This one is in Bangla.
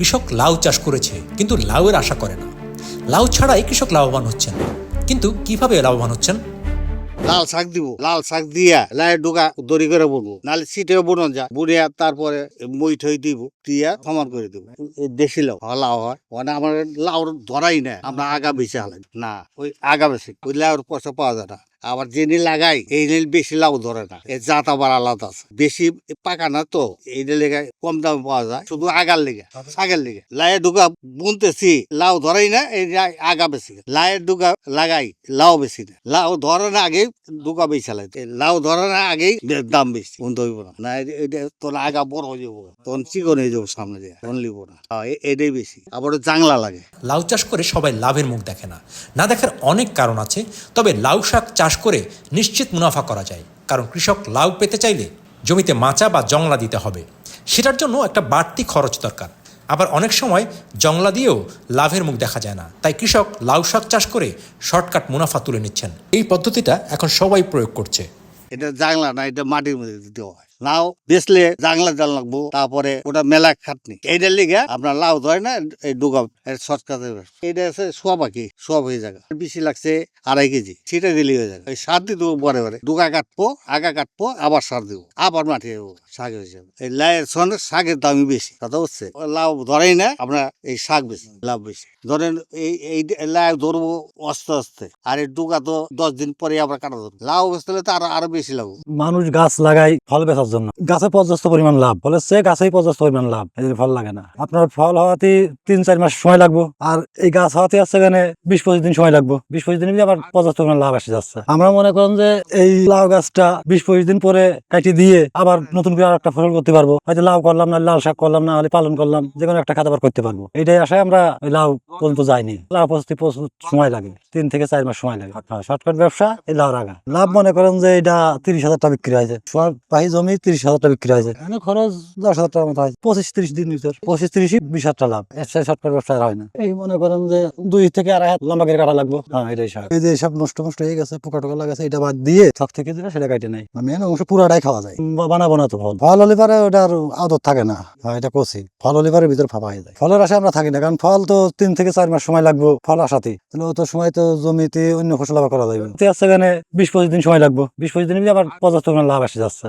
কৃষক লাউ চাষ করেছে কিন্তু লাউয়ের আশা করে না। লাউ ছাড়াই কৃষক লাভবান হচ্ছেন, কিন্তু কিভাবে লাভবান হচ্ছেন? লাল শাক দিব, লাল শাক দিয়া লাই ডোকা দড়ি করে বলবো, নাহলে সিটেও বুনন যায়, বুনিয়া তারপরে মই ঠই দিব, দিয়া সমান করে দিব। দেশি লাউ লাউ হয় মানে আমার লাউ ধরাই না, আমরা আগা বেশি হালাই না, ওই আগা বেশি ওই লাউর পয়সা পাওয়া যায় না। আবার যিনি লাগাই এই নীল বেশি লাউ ধরে না, এর জাত আবার আলাদা আছে, বেশি পাকা না তো এই লেগে কম দামে পাওয়া যায়, শুধু আগার লেগে শাকের লেগে। লাইয়ের ডুকা বুনতেছি, লাউ ধরেই না, এই আগা বেশি। লাইয়ের ডুকা লাগাই, লাউ বেশি না, লাউ ধরে না আগে ডুকা বেশি চালাই, লাউ ধরে না আগেই দাম বেশি, বুনতে হইব না, এটা তোর আগা বড় হয়ে যাবো, তখন চিকন হয়ে যাবো সামনে দিয়ে, তখন লিব না, এটাই বেশি। আবার জাংলা লাগে। লাউ চাষ করে সবাই লাভের মুখ দেখে না, না দেখার অনেক কারণ আছে। তবে লাউ শাক চাষ করে নিশ্চিত মুনাফা করা যায়, কারণ কৃষক লাউ পেতে চাইলে জমিতে মাচা বা জংলা দিতে হবে, সেটার জন্য একটা বাড়তি খরচ দরকার। আবার অনেক সময় জংলা দিয়েও লাভের মুখ দেখা যায় না, তাই কৃষক লাউ শাক চাষ করে শর্টকাট মুনাফা তুলে নিচ্ছেন। এই পদ্ধতিটা এখন সবাই প্রয়োগ করছে। এটা জাংলা না, এটা মাটির মধ্যে দিতে হয়। লাউ বেচলে জাংলা জাল লাগবো, তারপরে ওটা মেলা খাটনি, এইটার লিগে আপনার লাউ ধরে না, এই ডুগা শর্টকাটে এটা আছে সোয়া পাখি, সব হয়ে যাবে। বেশি লাগছে 2.5 কেজি, সেটা দিলে হয়ে যাবে। সার দিয়ে দেবো পরে পরে, ডুগা কাটবো, আগা কাটবো, আবার সার দেবো, আবার মাঠে যাবো শাক হিসেবে। এই লাউয়ের সঙ্গে শাকের দামই বেশি, কথা হচ্ছে। লাউ ধরেই না আপনার, এই শাক বেশি, লাভ বেশি। ধরেন এই লাউ ধরবো আস্তে আস্তে, আর এই ডুগা তো 10 দিন পরে আবার কাটা ধরবো। লাউ বেচতে হলে তো আরো বেশি লাগবে। মানুষ গাছ লাগায় ফল বেচার জন্য, গাছে পর্যাপ্ত পরিমাণ লাভ, ফলে সে গাছেই পর্যাপ্ত পরিমাণ লাভ, এই ফল লাগে না। আপনার ফল হওয়াতে 3-4 মাস সময় লাগবে, আর এই গাছ হওয়াতে আসছে এখানে 20-25 দিন সময় লাগবে। 20-25 দিন আবার পর্যাপ্ত পরিমাণ লাভ এসে যাচ্ছে। আমরা মনে করেন যে এই লাউ গাছটা 20-25 দিন পরে কাটি দিয়ে আবার নতুন করে আর একটা ফসল করতে পারবো, হয়তো লাউ করলাম না, লাল শাক করলাম না, হলে পালন করলাম, যে কোনো একটা খাত আবার করতে পারবো। এইটাই আশায় আমরা ওই লাউ পর্যন্ত যাইনি। লাউ পদ্ধতি প্রচুর সময় লাগে, 3 থেকে 4 মাস সময় লাগে। শর্টকাট ব্যবসা এই লাউ রাখা লাভ। মনে করেন যে এটা 30,000 টাকা বিক্রি হয়েছে, পাহি জমি 30,000 টাকা বিক্রি হয়েছে, এখানে খরচ 10,000 টাকার মতো হয়। 25-30 দিন ভিতর 25-30 20,000 টাকা লাভ। এর সাথে শর্টকাট ব্যবসা হয় না। এই মনে করেন যে 2 থেকে 2.5 হাত লম্বা করে কাটা লাগবে। এটাই শাক। এই যে সব নষ্ট হয়ে গেছে, পোকা টোকা লাগাছে, এটা বাদ দিয়ে সব থেকে যেটা সেটা কাটে নাই, মেন অংশ পুরাটাই খাওয়া যায়। বানাবো না তো ফল, ফল হলে পারে ওটা আর আদর থাকে না। এটা কষি ফল হলে পারে ভিতরে ফাঁপা হয়ে যায়। ফলের আশায় আমরা থাকি না, কারণ ফল তো 3 থেকে 4 মাস সময় লাগবে ফল আসাতে, তাহলে অত সময় তো জমিতে অন্য ফসল আবার করা যাবে। সেখানে 20-25 দিন সময় লাগবে, 20-25 দিন আবার পর্যাপ্ত লাভ এসে যাচ্ছে।